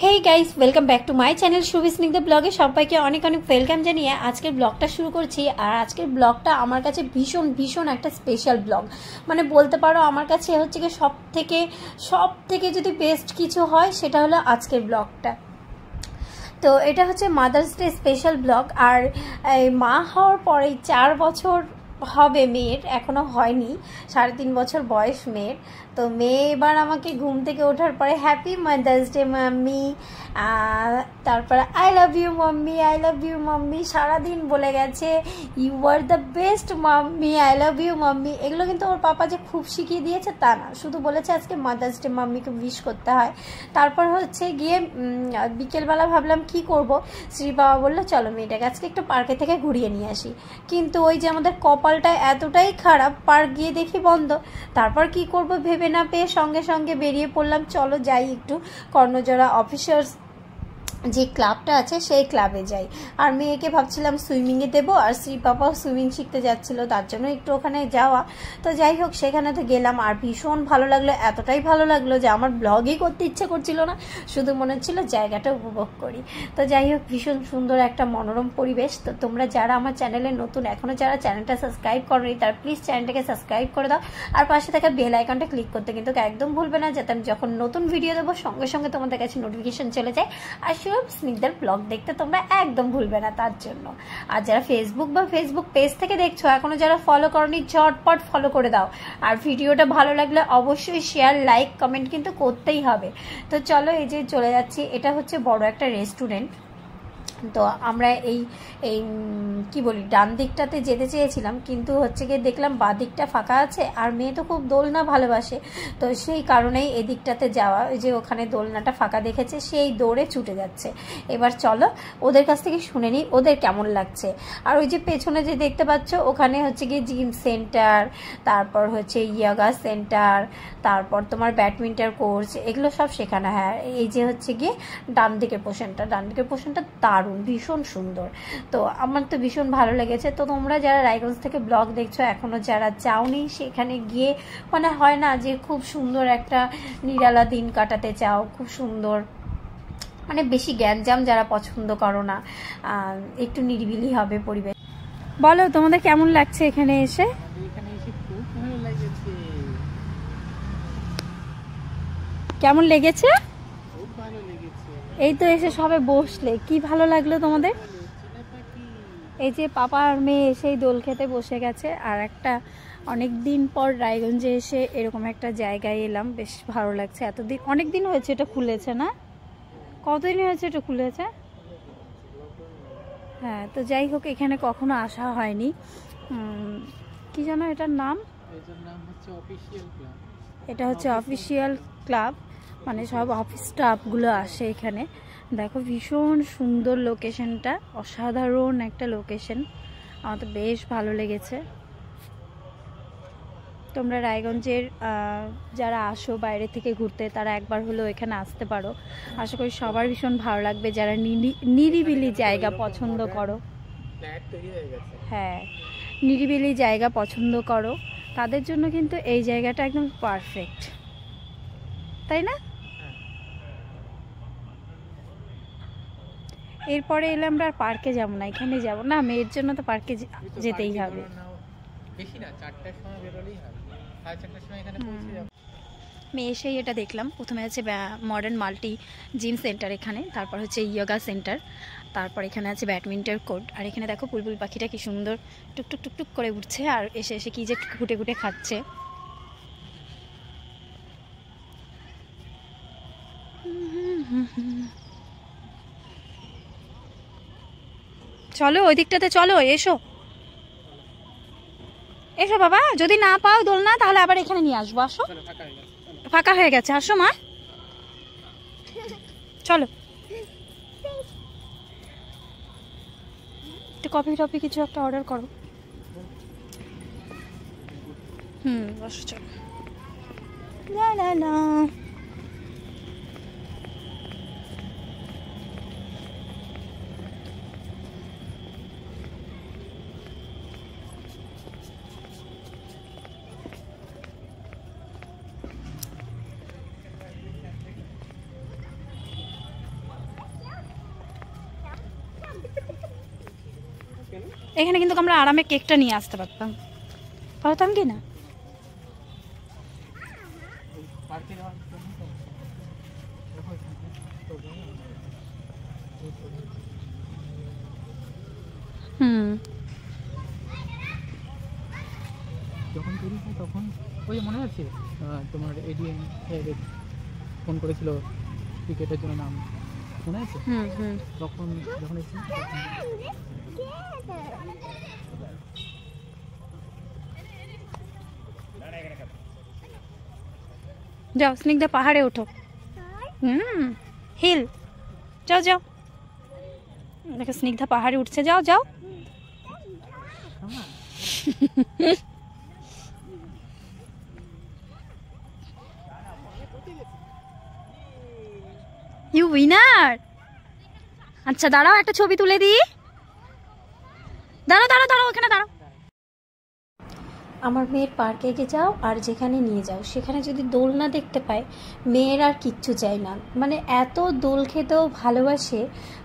Hey guys, welcome back to my channel Shubhi Snigdha ব্লগে সবাইকে অনেক অনেক ওয়েলকাম জানিয়ে আজকের ব্লগটা শুরু করছি। আর আজকের ব্লগটা আমার কাছে ভীষণ ভীষণ একটা স্পেশাল ব্লগ, মানে বলতে পারো আমার কাছে হচ্ছে কি সব থেকে যদি বেস্ট কিছু হয় সেটা হলো আজকের ব্লগটা। তো এটা হচ্ছে মাদার্স ডে স্পেশাল ব্লগ। আর মা হওয়ার পরেই 4 বছর হবে মেয়ের, এখনও হয়নি, 3.5 বছর বয়স মেয়ের। তো মেয়ে এবার আমাকে ঘুম থেকে ওঠার পরে হ্যাপি মাদার্স ডে মাম্মি, তারপরে I love you mummy, I love you mummy সারাদিন বলে গেছে, you are the best mummy, I love you mummy. এগুলো কিন্তু ওর পাপা যে খুব শিখিয়ে দিয়েছে তা না, শুধু বলেছে আজকে মাদার্স ডে মাম্মিকে উইশ করতে হয়। তারপর হচ্ছে গিয়ে বিকেলবেলা ভাবলাম কি করব, শ্রী বাবা বললো চলো মেয়েটাকে আজকে একটু পার্কে থেকে ঘুরিয়ে নিয়ে আসি। কিন্তু ওই যে আমাদের কপালটা এতটাই খারাপ, পার্ক গিয়ে দেখি বন্ধ। তারপর কি করব ভেবে না পেয়ে সঙ্গে সঙ্গে বেরিয়ে পড়লাম, চলো যাই একটু কর্ণজোড়া অফিসার্স যে ক্লাবটা আছে সেই ক্লাবে যাই। আর মেয়েকে ভাবছিলাম সুইমিংয়ে দেবো, আর শ্রী পাপাও সুইমিং শিখতে যাচ্ছিলো, তার জন্য একটু ওখানে যাওয়া। তো যাই হোক সেখানে তো গেলাম, আর ভীষণ ভালো লাগলো, এতটাই ভালো লাগলো যে আমার ব্লগই করতে ইচ্ছে করছিল না, শুধু মনে হচ্ছিলো জায়গাটা উপভোগ করি। তো যাই হোক ভীষণ সুন্দর একটা মনোরম পরিবেশ। তো তোমরা যারা আমার চ্যানেলে নতুন, এখনও যারা চ্যানেলটা সাবস্ক্রাইব করোনি তারা প্লিজ চ্যানেলটাকে সাবস্ক্রাইব করে দাও, আর পাশে থাকা বেল আইকনটা ক্লিক করতে কিন্তু একদম ভুলবে না, যাতে আমি যখন নতুন ভিডিও দেবো সঙ্গে সঙ্গে তোমাদের কাছে নোটিফিকেশন চলে যায়। আর স্নিগ্ধার ব্লগ দেখতে তোমরা একদম ভুলবে না তার জন্য। আর যারা ফেসবুক পেজ থেকে দেখছো, এখনো যারা ফলো করনি ঝটপট ফলো করে দাও। আর ভিডিওটা ভালো লাগলে অবশ্যই শেয়ার, লাইক, কমেন্ট কিন্তু করতেই হবে। তো চলো এই যে চলে যাচ্ছি, এটা হচ্ছে বড় একটা রেস্টুরেন্ট। তো আমরা এই কি বলি ডান দিকটাতে যেতে চেয়েছিলাম, কিন্তু হচ্ছে গিয়ে দেখলাম বাঁ দিকটা ফাঁকা আছে, আর মেয়ে তো খুব দোলনা ভালোবাসে, তো সেই কারণেই এই দিকটাতে যাওয়া। ওই যে ওখানে দোলনাটা ফাঁকা দেখেছে, সেই দৌড়ে ছুটে যাচ্ছে। এবার চলো ওদের কাছ থেকে শুনে নিই ওদের কেমন লাগছে। আর ওই যে পেছনে যে দেখতে পাচ্ছ ওখানে হচ্ছে গিয়ে জিম সেন্টার, তারপর হচ্ছে ইয়োগা সেন্টার, তারপর তোমার ব্যাডমিন্টন কোর্স, এগুলো সব শেখানো হয়। এই যে হচ্ছে গিয়ে ডান দিকের পোর্শনটা দারুণ, ভীষণ সুন্দর। তো আমার তো ভীষণ ভালো লেগেছে। তো তোমরা যারা রায়গঞ্জ থেকে ব্লগ দেখছো, এখনও যারা যাওনি সেখানে গিয়ে, মানে হয় না যে খুব সুন্দর একটা নিরালা দিন কাটাতে চাও, খুব সুন্দর, মানে বেশি গ্যাঞ্জাম যারা পছন্দ করো না, একটু নিরিবিলি হবে পরিবেশ। বলো তোমাদের কেমন লাগছে এখানে এসে? কেমন লেগেছে? এই তো এসে সবে বসলে, কি ভালো লাগলো তোমাদের? এই যে পাপা আর মেয়ে এসেই দোল খেতে বসে গেছে। আর একটা অনেক দিন পর রায়গঞ্জে এসে এরকম একটা জায়গায় এলাম, বেশ ভালো লাগছে। এতদিন, অনেক দিন হয়েছে এটা খুলেছে না? কতদিন হয়েছে এটা খুলেছে? হ্যাঁ, তো যাই হোক এখানে কখনো আসা হয়নি। কি জানো এটার নাম? এটা হচ্ছে অফিসিয়াল ক্লাব, মানে সব অফিস স্টাফগুলো আসে এখানে। দেখো ভীষণ সুন্দর লোকেশনটা, অসাধারণ একটা লোকেশন, আমার তো বেশ ভালো লেগেছে। তোমরা রায়গঞ্জের যারা আসো বাইরে থেকে ঘুরতে, তারা একবার হলেও এখানে আসতে পারো। আশা করি সবার ভীষণ ভালো লাগবে, যারা নিরিবিলি জায়গা পছন্দ করো। হ্যাঁ, নিরিবিলি জায়গা পছন্দ করো তাদের জন্য কিন্তু এই জায়গাটা একদম পারফেক্ট, তাই না? এরপরে এলে আমরা আর পার্কে যাবো না, এখানে যাবো না, মেয়ের জন্য তো পার্কে যেতেই হবে। মেয়ে এসেই এটা দেখলাম, প্রথমে আছে মডার্ন মাল্টি জিম সেন্টার এখানে, তারপর হচ্ছে ইয়োগা সেন্টার, তারপর এখানে আছে ব্যাডমিন্টন কোর্ট। আর এখানে দেখো বুলবুল পাখিটা কি সুন্দর টুকটুক টুকটুক করে উঠছে, আর এসে এসে কি যে ঘুটে ঘুটে খাচ্ছে। চলো ওই দিকটাতে, চলো এসো এসো বাবা, যদি না পাও দোলনা তাহলে আবার এখানে নিয়ে আসবো। আসো, ফাঁকা হয়ে গেছে, আসো মা, চলো। কফি টফি কিছু একটা অর্ডার করো। বসো, চলো। না না না, এখানে কিন্তু আমরা আরামে কেকটা নিয়ে আসতে পারতাম, পারতাম কি না? যখন তৈরি হয় তখন ওই মনে আছে তোমার এডিএম ফোন করেছিল ক্রিকেটের জন্য, নাম মনে আছে? তখন যখন যাও স্নিগ্ধা পাহাড়ে ওঠো। হিল যাও যাও, দেখো স্নিগ্ধা পাহাড়ে উঠছে, যাও যাও। You winner. আচ্ছা দাঁড়াও, একটা ছবি তুলে দিই। দাঁড়াও দাঁড়াও দাঁড়াও, ওখানে দাঁড়াও। আমার মেয়ের পার্কে যাও আর যেখানে নিয়ে যাও, সেখানে যদি দোল না দেখতে পায়, মেয়ের আর কিচ্ছু চাই না। মানে এত দোল খেতেও ভালোবাসে,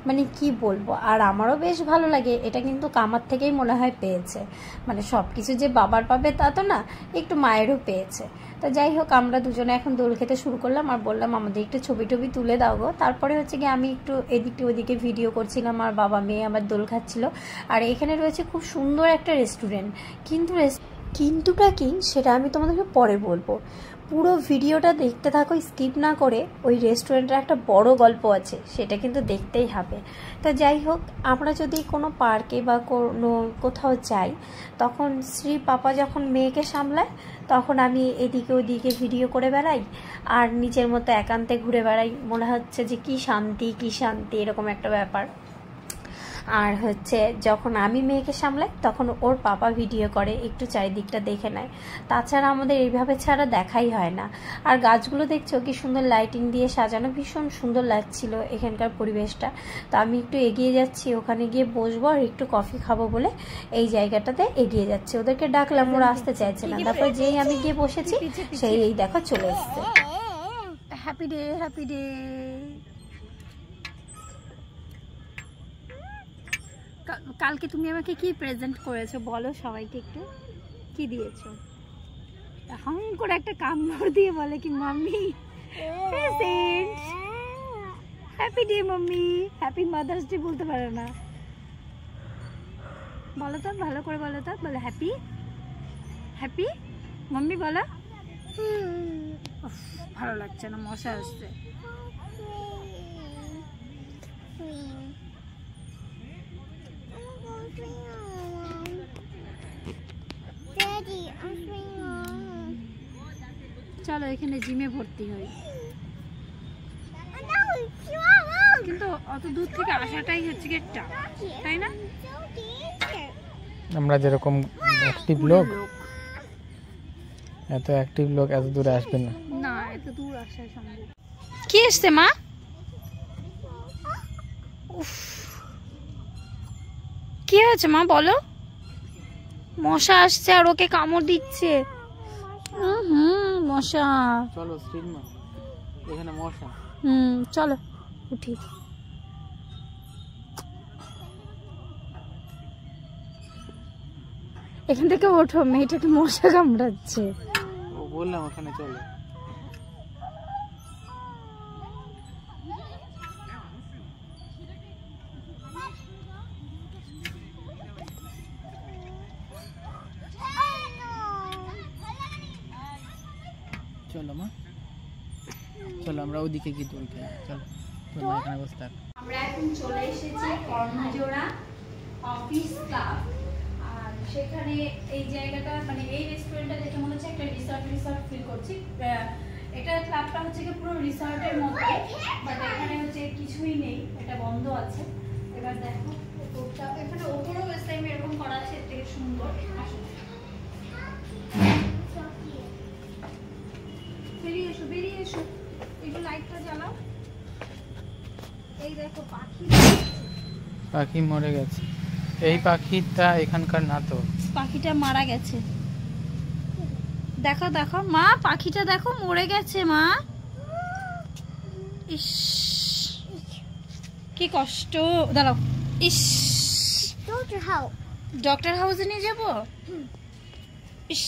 মানে কি বলবো। আর আমারও বেশ ভালো লাগে, এটা কিন্তু কামার থেকেই মনে হয় পেয়েছে। মানে সব কিছু যে বাবার পাবে তা তো না, একটু মায়েরও পেয়েছে। তো যাই হোক, আমরা দুজনে এখন দোল খেতে শুরু করলাম আর বললাম আমাদের একটু ছবি টবি তুলে দাও গো। তারপরে হচ্ছে কি আমি একটু এদিকে ওদিকে ভিডিও করছিলাম, আর বাবা মেয়ে আবার দোল খাচ্ছিল। আর এখানে রয়েছে খুব সুন্দর একটা রেস্টুরেন্ট, কিন্তুটা কি সেটা আমি তোমাদেরকে পরে বলবো। পুরো ভিডিওটা দেখতে থাকো, স্কিপ না করে। ওই রেস্টুরেন্টের একটা বড় গল্প আছে, সেটা কিন্তু দেখতেই হবে। তো যাই হোক, আমরা যদি কোনো পার্কে বা কোনো কোথাও যাই, তখন শ্রী পাপা যখন মেয়েকে সামলায়, তখন আমি এদিকে ওদিকে ভিডিও করে বেড়াই আর নিজের মতো একান্তে ঘুরে বেড়াই। মনে হচ্ছে যে কি শান্তি এরকম একটা ব্যাপার। আর হচ্ছে যখন আমি মেয়েকে সামলাই, তখন ওর পাপা ভিডিও করে, একটু চারিদিকটা দেখে নেয়। তাছাড়া আমাদের এইভাবে ছাড়া দেখাই হয় না। আর গাছগুলো দেখছো কি সুন্দর লাইটিং দিয়ে সাজানো, ভীষণ সুন্দর লাগছিল এখানকার পরিবেশটা। তো আমি একটু এগিয়ে যাচ্ছি, ওখানে গিয়ে বসবো আর একটু কফি খাবো বলে এই জায়গাটাতে এগিয়ে যাচ্ছি। ওদেরকে ডাকলাম, ওরা আসতে চাইছে না। তারপর যেই আমি গিয়ে বসেছি, সেই এই দেখো চলে এসছে। Happy day happy day. কালকে তুমি আমাকে কি প্রেজেন্ট করেছো বলো সবাইকে একটু, কি দিয়েছো? হাম করে একটা কামড় দিয়ে বলে কি mummy present, happy day mummy, happy mother's day বলতে পারে না। বলো তো, ভালো করে বলো তো, বলো হ্যাপি হ্যাপি মাম্মি বলো। ভালো লাগছে না, মশা আসছে। চলো এখানে জিমে ভর্তি হই। কিন্তু অত দূর থেকে আসাটাই হচ্ছে কি একটা, তাই না? আমরা যেরকম অ্যাক্টিভ লোক, এত অ্যাক্টিভ লোক এত দূরে আসবে না। না, এত দূর আসা সম্ভব। কি এসছে মা? কি হয়েছে মা বলো? মশা আসছে আর ওকে কামড় দিচ্ছে। মশা। চলো শ্রীমা, এখানে মশা। চলো উঠি। এখান থেকে ওঠো, মেয়েটাকে মশা কামড়াচ্ছে। ও বললাম ওখানে চলো। চলো মা, চলো আমরা ওদিকে গিয়ে দোল খাই। চলো তোমরা এখানে বসে থাক। আমরা এখন চলে এসেছি কর্ণজোড়া অফিস ক্লাব। আর সেখানে এই জায়গাটা, মানে এই রেস্টুরেন্টটা দেখে মনে হচ্ছে একটা রিসর্ট ফিল করছি। এটা ক্লাবটা হচ্ছে কি পুরো রিসর্টের মতো, বাট এখানে হচ্ছে কিছুই নেই, এটা বন্ধ আছে। এবার দেখো এখানে ওপরেও সেম এরকম করা আছে, এর থেকে সুন্দর। বেরিয়ে এসো, একটু লাইটটা জ্বালাও। এই দেখো পাখি মরে গেছে। এই পাখিটা এখানকার না তো, পাখিটা মারা গেছে। দেখো দেখো মা, পাখিটা দেখো মরে গেছে মা। ইস কি কষ্ট, দাঁড়াও। ইস ডক্টর হাউসে নিয়ে যাবো? ইস,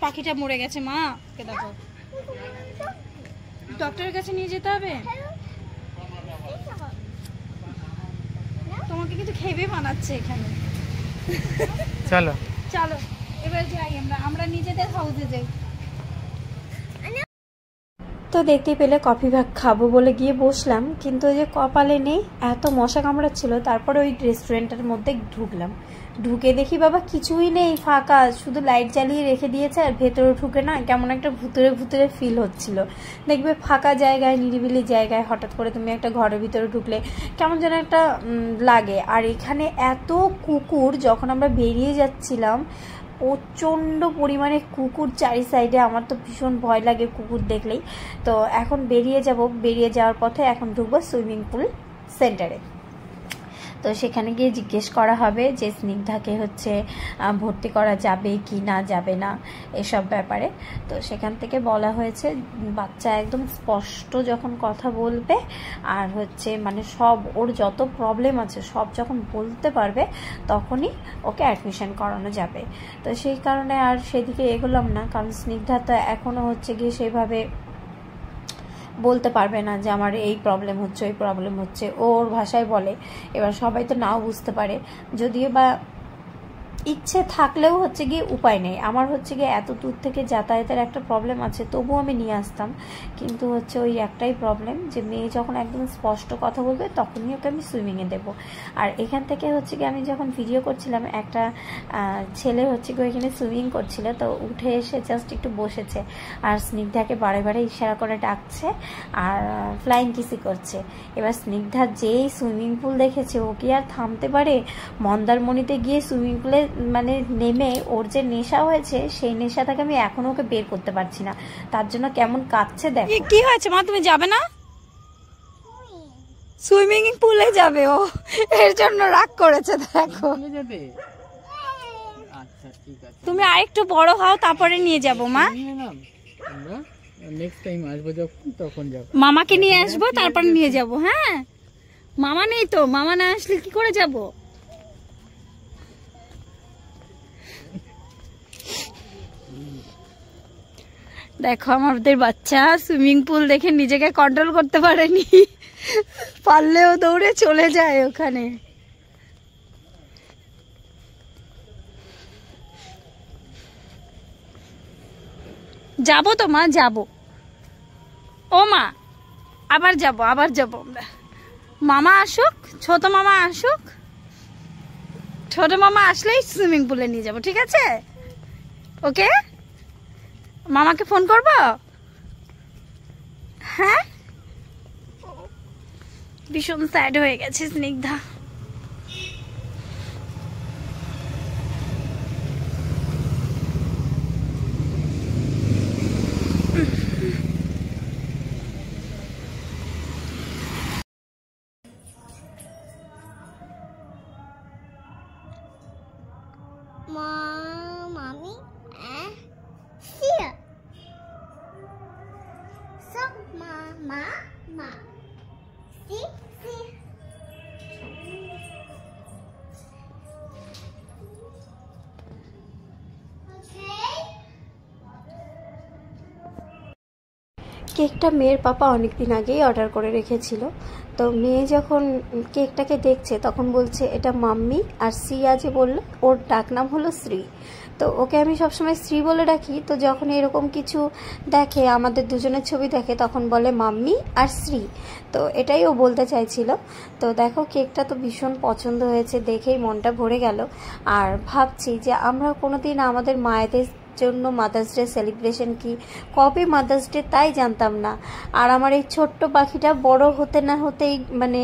পাখিটা মরে গেছে মা, কে দেখো। ডক্টরের কাছে নিয়ে যেতে হবে? তোমাকে কিন্তু খেয়ে বানাচ্ছে এখানে। চলো চলো এবার যাই, আমরা নিজেদের হাউসে যাই। তো দেখতে পেলে কফি ভাগ খাবো বলে গিয়ে বসলাম, কিন্তু ওই যে কপালে নেই, এত মশা কামড়াচ্ছিল। তারপরে ওই রেস্টুরেন্টের মধ্যে ঢুকলাম, ঢুকে দেখি বাবা কিছুই নেই, ফাঁকা, শুধু লাইট জ্বালিয়ে রেখে দিয়েছে। আর ভেতরে ঢুকে না কেমন একটা ভুতুরে ভুতুরে ফিল হচ্ছিল। দেখবে ফাঁকা জায়গায়, নিরিবিলি জায়গায় হঠাৎ করে তুমি একটা ঘরের ভিতরে ঢুকলে কেমন যেন একটা লাগে। আর এখানে এত কুকুর, যখন আমরা বেরিয়ে যাচ্ছিলাম প্রচণ্ড পরিমাণে কুকুর চারি সাইডে, আমার তো ভীষণ ভয় লাগে কুকুর দেখলেই। তো এখন বেরিয়ে যাব, বেরিয়ে যাওয়ার পথে এখন ঢুকবো সুইমিং পুল সেন্টারে। তো সেখানে গিয়ে জিজ্ঞেস করা হবে যে স্নিগ্ধাকে হচ্ছে ভর্তি করা যাবে কি না যাবে না এসব ব্যাপারে। তো সেখান থেকে বলা হয়েছে বাচ্চা একদম স্পষ্ট যখন কথা বলবে আর হচ্ছে মানে সব ওর যত প্রবলেম আছে সব যখন বলতে পারবে তখনই ওকে অ্যাডমিশন করানো যাবে। তো সেই কারণে আর সেদিকে এগোলাম না, কারণ স্নিগ্ধা তো এখনও হচ্ছে গিয়ে সেইভাবে বলতে পারবে না যে আমার এই প্রবলেম হচ্ছে ওই প্রবলেম হচ্ছে, ওর ভাষায় বলে। এবার সবাই তো নাও বুঝতে পারে, যদিও বা ইচ্ছে থাকলেও হচ্ছে গিয়ে উপায় নেই। আমার হচ্ছে গিয়ে এত দূর থেকে যাতায়াতের একটা প্রবলেম আছে, তবুও আমি নিয়ে আসতাম, কিন্তু হচ্ছে ওই একটাই প্রবলেম যে মেয়ে যখন একদম স্পষ্ট কথা বলবে তখনই ওকে আমি সুইমিংয়ে দেবো। আর এখান থেকে হচ্ছে গিয়ে আমি যখন ভিডিও করছিলাম, একটা ছেলে হচ্ছে গিয়ে ওইখানে সুইমিং করছিল, তো উঠে এসে জাস্ট একটু বসেছে আর স্নিগ্ধাকে বারে বারে ইশারা করে ডাকছে আর ফ্লাইং কিসি করছে। এবার স্নিগ্ধা যেই সুইমিং পুল দেখেছে ও কি আর থামতে পারে? মন্দারমণিতে গিয়ে সুইমিং পুলে মানে নেমে ওর যে নেশা হয়েছে সেই নেশা থেকে আমি এখনো ওকে বের করতে পারছি না, তার জন্য কেমন কাঁদছে। দেখো কি হয়েছে মা, তুমি যাবে না? সুইমিং পুলে যাবে ও, এর জন্য রাগ করেছে। দেখো আচ্ছা ঠিক আছে, তুমি আরেকটু বড় হও তারপরে নিয়ে যাব মা। নেক্সট টাইম আসবো যখন তখন যাব, মামাকে নিয়ে আসবো তারপর নিয়ে যাব। হ্যাঁ মামা নেই তো, মামা না আসলে কি করে যাব? দেখো আমাদের বাচ্চা সুইমিং পুল দেখে নিজেকে কন্ট্রোল করতে পারেনি, পারলেও দৌড়ে চলে যায় ওখানে। যাবো তো মা, যাবো। ও মা আবার যাব আমরা। মামা আসুক, ছোট মামা আসুক, ছোট মামা আসলেই সুইমিং পুলে নিয়ে যাব, ঠিক আছে? ওকে, মামাকে ফোন করব। হ্যাঁ, ভীষণ স্যাড হয়ে গেছে Snigdha. Mommy, here. So, mama, see. Okay. কেকটা মেয়ের পাপা অনেকদিন আগেই অর্ডার করে রেখেছিল। তো মেয়ে যখন কেকটাকে দেখছে তখন বলছে এটা মাম্মি, আর সিয়া যে বলল ওর ডাক নাম হলো শ্রী। তো ওকে আমি সবসময় শ্রী বলে রাখি। তো যখন এরকম কিছু দেখে, আমাদের দুজনের ছবি দেখে, তখন বলে মাম্মি আর শ্রী। তো এটাই ও বলতে চাইছিল। তো দেখো কেকটা তো ভীষণ পছন্দ হয়েছে, দেখেই মনটা ভরে গেল। আর ভাবছি যে আমরা কোনোদিন আমাদের মায়েদের জন্য মাদার্স ডে সেলিব্রেশন কি, কবে মাদার্স ডে তাই জানতাম না। আর আমার এই ছোট্ট পাখিটা বড় হতে না হতেই মানে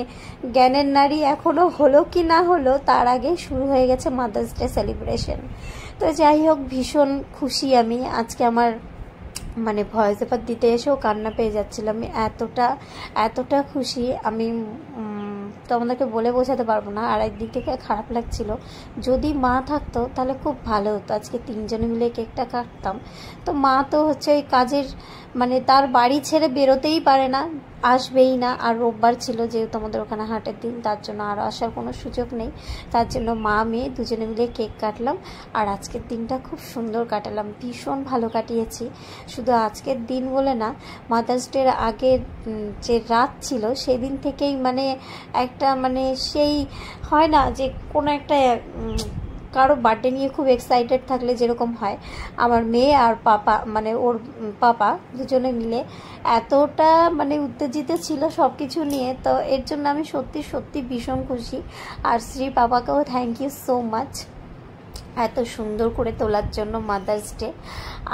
জ্ঞানের নারী এখনও হলো কি না হলো তার আগে শুরু হয়ে গেছে মাদার্স ডে সেলিব্রেশন। তো যাই হোক, ভীষণ খুশি আমি আজকে। আমার মানে ভয়েস ওভার দিতে এসেও কান্না পেয়ে যাচ্ছিলাম, আমি এতটা খুশি আমি তোমাদেরকে বলে বোঝাতে পারবো না। আর একদিক থেকে খারাপ লাগছিল, যদি মা থাকতো তাহলে খুব ভালো হতো, আজকে তিনজনে মিলে কেকটা কাটতাম। তো মা তো হচ্ছে ওই কাজের মানে তার বাড়ি ছেড়ে বেরোতেই পারে না, আসবেই না। আর রোববার ছিল যেহেতু আমাদের ওখানে হাটের দিন, তার জন্য আর আসার কোনো সুযোগ নেই। তার জন্য মা মেয়ে দুজনে মিলে কেক কাটলাম আর আজকের দিনটা খুব সুন্দর কাটালাম, ভীষণ ভালো কাটিয়েছি। শুধু আজকের দিন বলে না, মাদার্স ডের আগের যে রাত ছিল সেদিন থেকেই মানে একটা মানে সেই হয় না যে কোনো একটা কারো বার্থডে নিয়ে খুব এক্সাইটেড থাকলে যেরকম হয়, আমার মেয়ে আর পাপা মানে ওর পাপা দুজনে মিলে এতটা মানে উত্তেজিত ছিল সব কিছু নিয়ে। তো এর জন্য আমি সত্যি সত্যি ভীষণ খুশি। আর শ্রী পাপাকেও থ্যাংক ইউ সো মাচ এত সুন্দর করে তোলার জন্য মাদার্স ডে।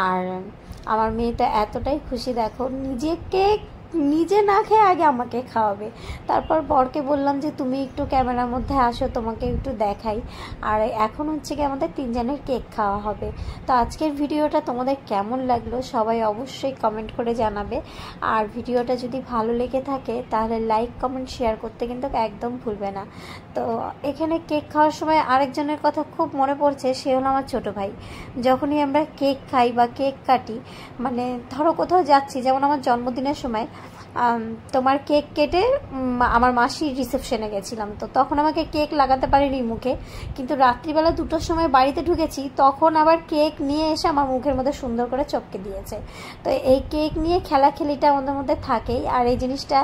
আর আমার মেয়ে তো এতটাই খুশি, দেখো নিজে না খেয়ে আগে আমাকে খাওয়াবে। তারপর বরকে বললাম যে তুমি একটু ক্যামেরার মধ্যে আসো, তোমাকে একটু দেখাই। আর এখন হচ্ছে কি আমাদের 3 জনের কেক খাওয়া হবে। তো আজকের ভিডিওটা তোমাদের কেমন লাগলো সবাই অবশ্যই কমেন্ট করে জানাবে। আর ভিডিওটা যদি ভালো লেগে থাকে তাহলে লাইক কমেন্ট শেয়ার করতে কিন্তু একদম ভুলবে না। তো এখানে কেক খাওয়ার সময় আরেকজনের কথা খুব মনে পড়ছে, সে হলো আমার ছোটো ভাই। যখনই আমরা কেক খাই বা কেক কাটি, মানে ধরো কোথাও যাচ্ছি, যেমন আমার জন্মদিনের সময় তোমার কেক কেটে আমার মাসির রিসেপশনে গেছিলাম, তো তখন আমাকে কেক লাগাতে পারিনি মুখে, কিন্তু রাত্রিবেলা 2টোর সময় বাড়িতে ঢুকেছি, তখন আবার কেক নিয়ে এসে আমার মুখের মধ্যে সুন্দর করে চপকে দিয়েছে। তো এই কেক নিয়ে খেলাখেলিটা আমাদের মধ্যে থাকেই, আর এই জিনিসটা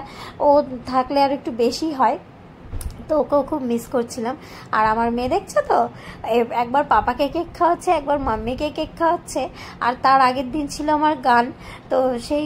ও থাকলে আর একটু বেশি হয়। তো ওকেও খুব মিস করছিলাম। আর আমার মেয়ে দেখছো তো, একবার পাপাকে কেক খাওয়াচ্ছে, একবার মাম্মিকে কেক খাওয়াচ্ছে। আর তার আগের দিন ছিল আমার গান, তো সেই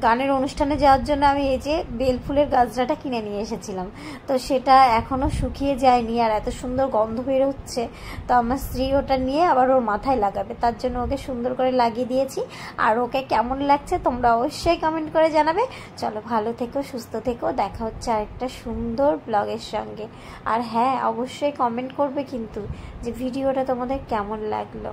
গানের অনুষ্ঠানে যাওয়ার জন্য আমি এই যে বেলফুলের গাছড়াটা কিনে নিয়ে এসেছিলাম, তো সেটা এখনও শুকিয়ে যায়নি আর এত সুন্দর গন্ধ বের হচ্ছে। তো আমার স্ত্রী ওটা নিয়ে আবার ওর মাথায় লাগাবে, তার জন্য ওকে সুন্দর করে লাগিয়ে দিয়েছি। আর ওকে কেমন লাগছে তোমরা অবশ্যই কমেন্ট করে জানাবে। চলো ভালো থেকো, সুস্থ থেকো, দেখা হচ্ছে আরেকটা সুন্দর ব্লগের সঙ্গে। আর হ্যাঁ, অবশ্যই কমেন্ট করবে কিন্তু যে ভিডিওটা তোমাদের কেমন লাগলো।